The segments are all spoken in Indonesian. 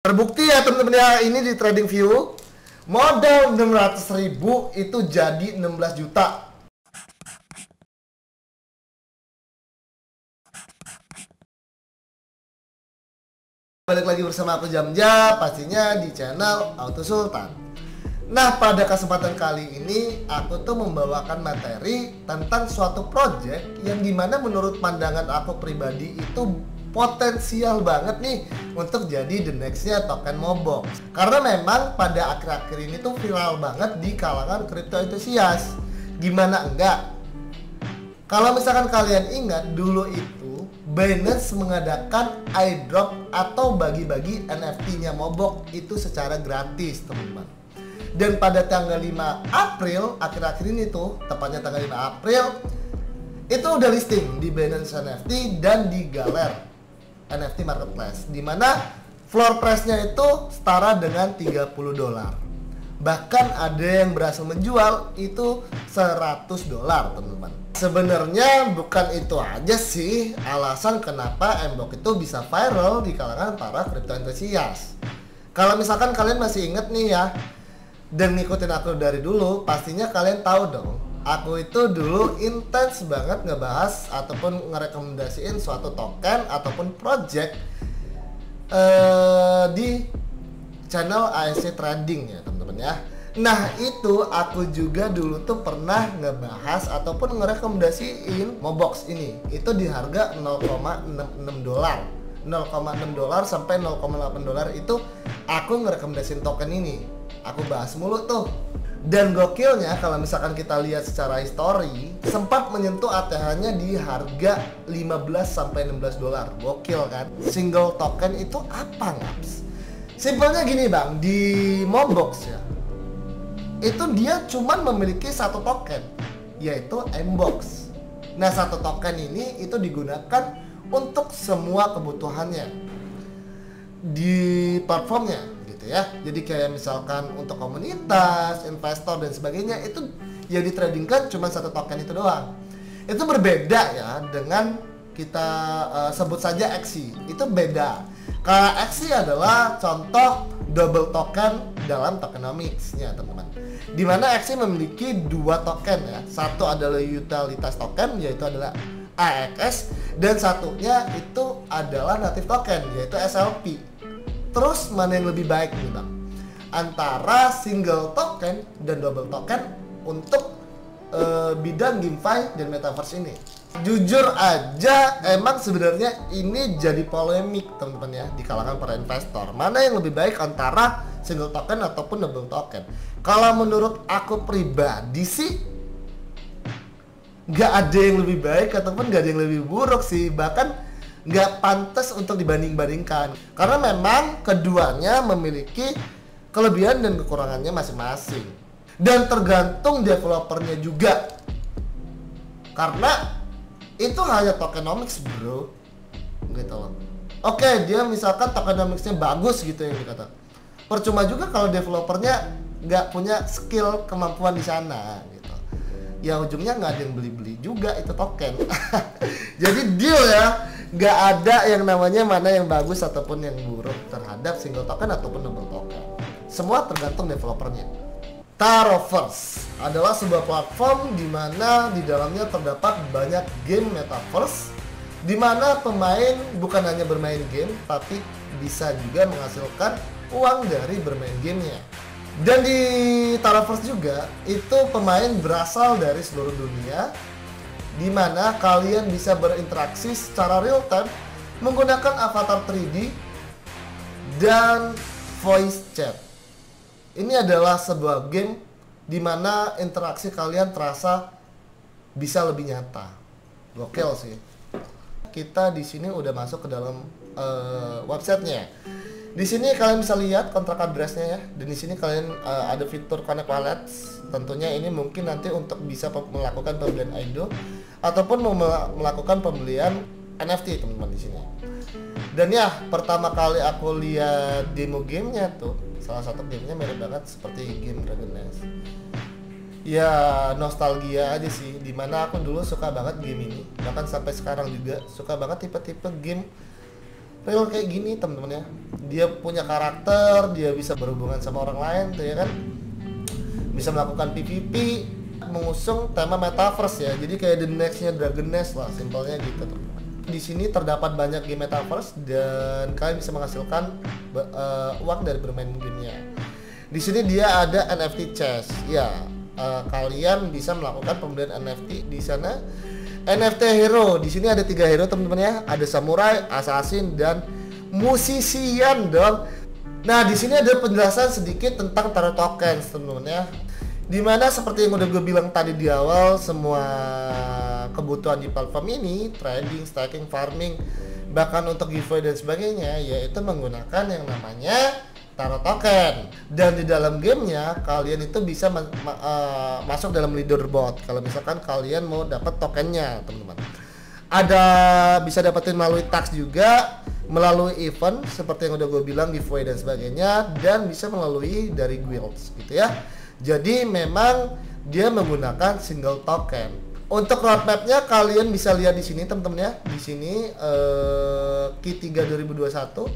Terbukti ya teman-teman ya, ini di TradingView modal 600.000 itu jadi 16 juta. Balik lagi bersama aku Jamja, pastinya di channel Auto Sultan. Nah, pada kesempatan kali ini aku tuh membawakan materi tentang suatu project yang dimana menurut pandangan aku pribadi itu potensial banget nih untuk jadi the next-nya token Mobox. Karena memang pada akhir-akhir ini tuh viral banget di kalangan crypto enthusiast. Gimana enggak? Kalau misalkan kalian ingat dulu itu Binance mengadakan airdrop atau bagi-bagi NFT-nya Mobox itu secara gratis, teman-teman. Dan pada tanggal 5 April, akhir-akhir ini tuh, tepatnya tanggal 5 April, itu udah listing di Binance NFT dan di Galer NFT Marketplace, dimana floor price-nya itu setara dengan $30. Bahkan ada yang berhasil menjual itu $100, teman-teman. Sebenarnya bukan itu aja sih alasan kenapa Mbox itu bisa viral di kalangan para crypto enthusiast. Kalau misalkan kalian masih inget nih ya, dan ngikutin aku dari dulu, pastinya kalian tahu dong, aku itu dulu intens banget ngebahas ataupun ngerekomendasiin suatu token ataupun project di channel ASC Trading ya teman-teman ya. Nah itu aku juga dulu tuh pernah ngebahas ataupun ngerekomendasiin Mobox ini, itu di harga $0,66 sampai $0,8 itu aku ngerekomendasiin token ini. Aku bahas mulu tuh. Dan gokilnya kalau misalkan kita lihat secara histori, sempat menyentuh ATH-nya di harga $15 sampai $16. Gokil kan? Single token itu apa, Ngaps? Simpelnya gini bang, di Mobox ya, itu dia cuman memiliki satu token, yaitu Mbox. Nah satu token ini itu digunakan untuk semua kebutuhannya di platformnya gitu ya. Jadi kayak misalkan untuk komunitas, investor dan sebagainya, itu yang ditradingkan cuma satu token itu doang. Itu berbeda ya dengan kita sebut saja XC. Itu beda. Kalau XC adalah contoh double token dalam tokenomics-nya teman-teman. Dimana XC memiliki dua token ya. Satu adalah utilitas token, yaitu adalah AXS, dan satunya itu adalah native token, yaitu SLP. Terus mana yang lebih baik nih bang? Antara single token dan double token untuk bidang GameFi dan Metaverse ini. Jujur aja emang sebenarnya ini jadi polemik teman-teman ya di kalangan para investor. Mana yang lebih baik antara single token ataupun double token? Kalau menurut aku pribadi sih nggak ada yang lebih baik ataupun nggak ada yang lebih buruk sih. Bahkan nggak pantas untuk dibanding-bandingkan. Karena memang keduanya memiliki kelebihan dan kekurangannya masing-masing. Dan tergantung developernya juga. Karena itu hanya tokenomics bro, gitu loh. Oke, dia misalkan tokenomicsnya bagus gitu yang dikata. Percuma juga kalau developernya nggak punya skill kemampuan di sana gitu. Ya ujungnya nggak ada yang beli-beli juga itu token. Jadi deal ya, nggak ada yang namanya mana yang bagus ataupun yang buruk terhadap single token ataupun double token. Semua tergantung developernya. Taroverse adalah sebuah platform di mana di dalamnya terdapat banyak game metaverse, di mana pemain bukan hanya bermain game tapi bisa juga menghasilkan uang dari bermain gamenya. Dan di Taroverse juga itu pemain berasal dari seluruh dunia, di mana kalian bisa berinteraksi secara real time menggunakan avatar 3D dan voice chat. Ini adalah sebuah game di mana interaksi kalian terasa bisa lebih nyata. Gokil sih. Kita di sini udah masuk ke dalam websitenya. Di sini kalian bisa lihat kontrak address-nya ya. Dan di sini kalian ada fitur connect wallets. Tentunya ini mungkin nanti untuk bisa melakukan pembelian IDO ataupun melakukan pembelian NFT teman-teman di sini. Dan ya pertama kali aku lihat demo gamenya tuh, salah satu gamenya mirip banget seperti game Dragon Nest. Ya nostalgia aja sih, dimana aku dulu suka banget game ini, bahkan sampai sekarang juga suka banget tipe-tipe game real kayak gini teman-teman ya. Dia punya karakter, dia bisa berhubungan sama orang lain tuh ya kan, bisa melakukan PVP, mengusung tema metaverse ya. Jadi kayak the nextnya Dragon Nest lah, simpelnya gitu teman-teman. Di sini terdapat banyak game metaverse dan kalian bisa menghasilkan uang dari bermain gamenya. Di sini dia ada NFT chest ya. Kalian bisa melakukan pembelian NFT di sana. NFT hero, di sini ada 3 hero teman-teman ya. Ada samurai, assassin, dan musisian dong. Nah di sini ada penjelasan sedikit tentang Taro tokens teman-teman ya. Dimana seperti yang udah gue bilang tadi di awal, semua kebutuhan di platform ini, trading, staking, farming, bahkan untuk giveaway dan sebagainya, yaitu menggunakan yang namanya Taro token. Dan di dalam gamenya kalian itu bisa masuk dalam leaderboard kalau misalkan kalian mau dapat tokennya teman-teman. Ada bisa dapetin melalui tax juga, melalui event seperti yang udah gue bilang, giveaway dan sebagainya, dan bisa melalui dari guilds gitu ya. Jadi memang dia menggunakan single token. Untuk roadmapnya kalian bisa lihat di sini teman-teman ya. Di sini Q3 2021,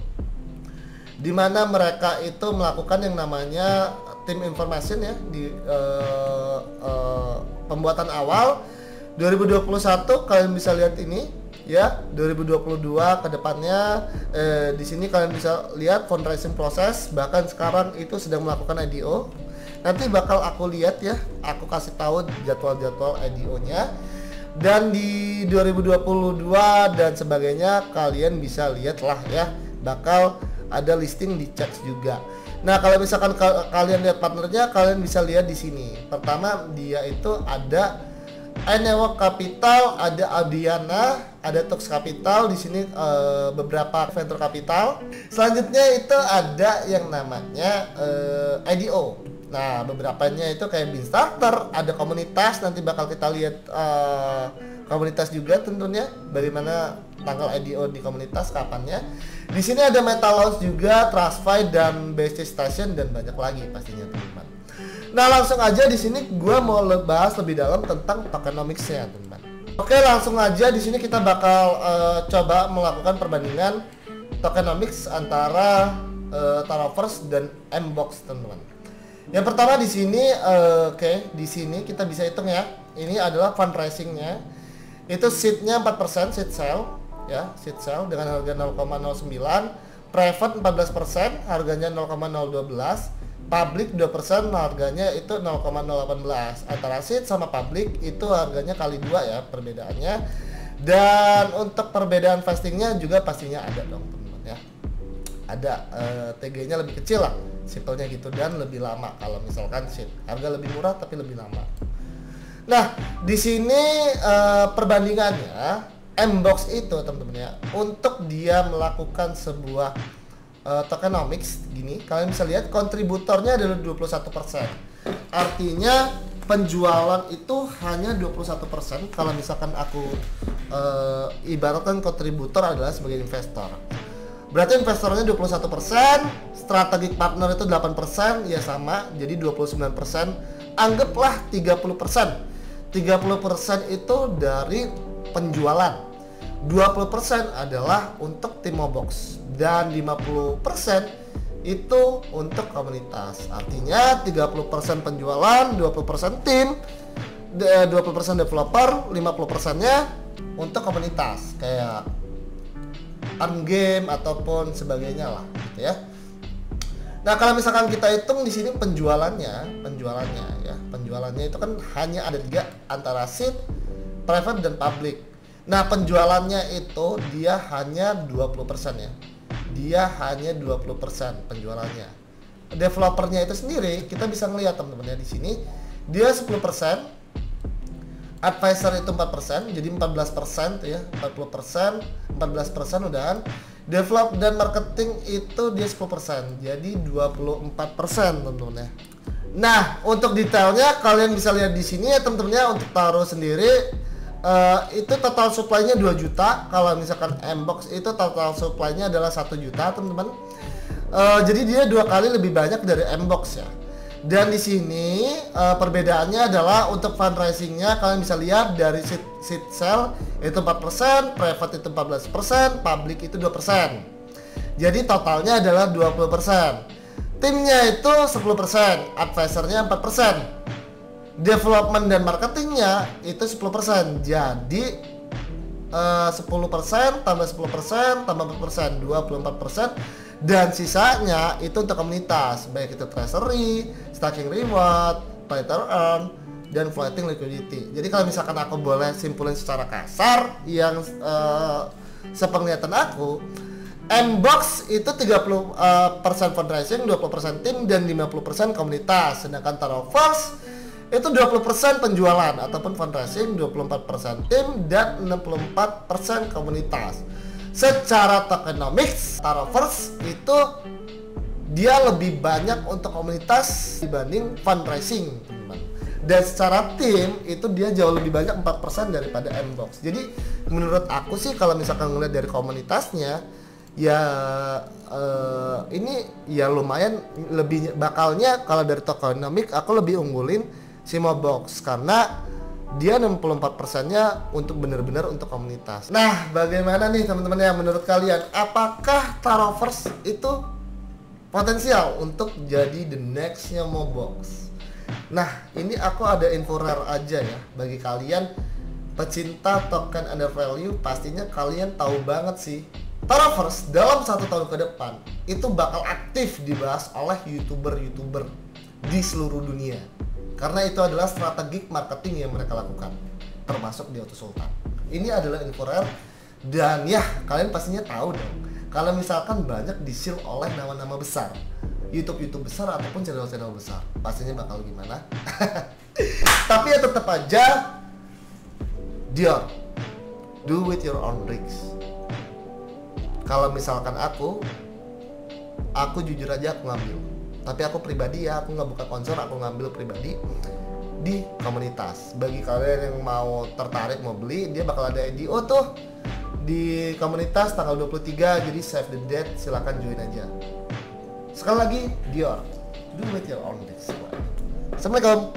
di mana mereka itu melakukan yang namanya team information ya di pembuatan awal. 2021 kalian bisa lihat ini ya. 2022 ke depannya di sini kalian bisa lihat fundraising proses, bahkan sekarang itu sedang melakukan IDO. Nanti bakal aku lihat ya, aku kasih tahu jadwal-jadwal IDO-nya. Dan di 2022 dan sebagainya kalian bisa lihat lah ya, bakal ada listing di chat juga. Nah kalau misalkan kalian lihat partnernya, kalian bisa lihat di sini. Pertama dia itu ada Enewo Capital, ada Adiana, ada Tux Capital, di sini beberapa venture capital. Selanjutnya itu ada yang namanya IDO. Nah beberapanya itu kayak Bean Starter, ada komunitas, nanti bakal kita lihat komunitas juga tentunya, bagaimana tanggal IDO di komunitas, kapannya. Di sini ada Metal Launch juga, TrustFi dan BSC Station dan banyak lagi pastinya teman-teman. Nah langsung aja di sini gue mau bahas lebih dalam tentang tokenomics-nya teman-teman. Oke langsung aja di sini kita bakal coba melakukan perbandingan tokenomics antara Taroverse dan Mbox teman-teman. Yang pertama di sini, di sini kita bisa hitung ya. Ini adalah fundraising-nya. Itu seed-nya 4%, seed sale ya, seed sale dengan harga 0,09, private 14%, harganya 0,012, public 2%, harganya itu 0,018. Antara seed sama public itu harganya kali 2 ya perbedaannya. Dan untuk perbedaan vestingnya juga pastinya ada dong teman-teman ya. Ada TG-nya lebih kecil lah, simpelnya gitu, dan lebih lama kalau misalkan seed. Harga lebih murah tapi lebih lama. Nah, di sini perbandingannya Mbox itu teman-teman ya, untuk dia melakukan sebuah tokenomics gini, kalian bisa lihat kontributornya adalah 21%. Artinya penjualan itu hanya 21% kalau misalkan aku ibaratkan kontributor adalah sebagai investor. Berarti investornya 21%, strategic partner itu 8%, ya sama, jadi 29%. Anggaplah 30%. 30% itu dari penjualan. 20% adalah untuk tim Mobox dan 50% itu untuk komunitas. Artinya 30% penjualan, 20% tim, 20% developer, 50%-nya untuk komunitas kayak earn game ataupun sebagainya lah gitu ya. Nah, kalau misalkan kita hitung di sini penjualannya ya. Penjualannya itu kan hanya ada 3 antara seed, private dan public. Nah, penjualannya itu dia hanya 20% ya. Dia hanya 20% penjualannya. Developernya itu sendiri kita bisa ngelihat teman-teman ya, di sini dia 10%, advisor itu 4%, jadi 14% ya, 40%, 14% udahan. Develop dan marketing itu dia 10%, jadi 24% teman-teman ya. Nah, untuk detailnya kalian bisa lihat di sini ya teman-teman ya. Untuk Taro sendiri itu total supply-nya 2 juta. Kalau misalkan Mbox itu total supply-nya adalah 1 juta teman-teman. Jadi dia 2 kali lebih banyak dari Mbox ya. Dan di sini perbedaannya adalah untuk fundraising-nya kalian bisa lihat dari seed sale itu 4%, private itu 14%, public itu 2%. Jadi totalnya adalah 20%. Timnya itu 10%, advisornya 4%. Development dan marketingnya itu 10%. Jadi 10% tambah 10% tambah 4%, 24%. Dan sisanya itu untuk komunitas, baik itu treasury, stacking reward, play to earn, dan floating liquidity. Jadi kalau misalkan aku boleh simpulin secara kasar, yang sepenglihatan aku, Mbox itu 30% fundraising, 20% tim, dan 50% komunitas. Sedangkan Taroverse itu 20% penjualan ataupun fundraising, 24% tim, dan 64% komunitas. Secara tokenomics, Taroverse itu dia lebih banyak untuk komunitas dibanding fundraising, teman. Dan secara tim itu dia jauh lebih banyak 4% daripada Mbox. Jadi menurut aku sih kalau misalkan ngeliat dari komunitasnya ya ini ya lumayan lebih bakalnya kalau dari tokenomics aku lebih unggulin si Mobox karena dia 64%-nya untuk benar-benar untuk komunitas. Nah, bagaimana nih teman-teman ya menurut kalian? Apakah Taroverse itu potensial untuk jadi the next-nya Mobox? Nah, ini aku ada info rare aja ya bagi kalian pecinta token under value, pastinya kalian tahu banget sih Taroverse dalam 1 tahun ke depan itu bakal aktif dibahas oleh YouTuber di seluruh dunia. Karena itu adalah strategi marketing yang mereka lakukan, termasuk di Auto Sultan. Ini adalah info rare dan ya kalian pastinya tahu dong. Kalau misalkan banyak di-shield oleh nama-nama besar, YouTube besar ataupun channel-channel besar, pastinya bakal gimana? Tapi ya tetap aja, Dior, do with your own risks. Kalau misalkan aku jujur aja aku ngambil. Tapi aku pribadi ya, aku nggak buka konser, aku ngambil pribadi di komunitas. Bagi kalian yang mau tertarik mau beli, dia bakal ada IDO tuh di komunitas tanggal 23, jadi save the date, silahkan join aja. Sekali lagi, Dior, do with your own risk. Assalamualaikum.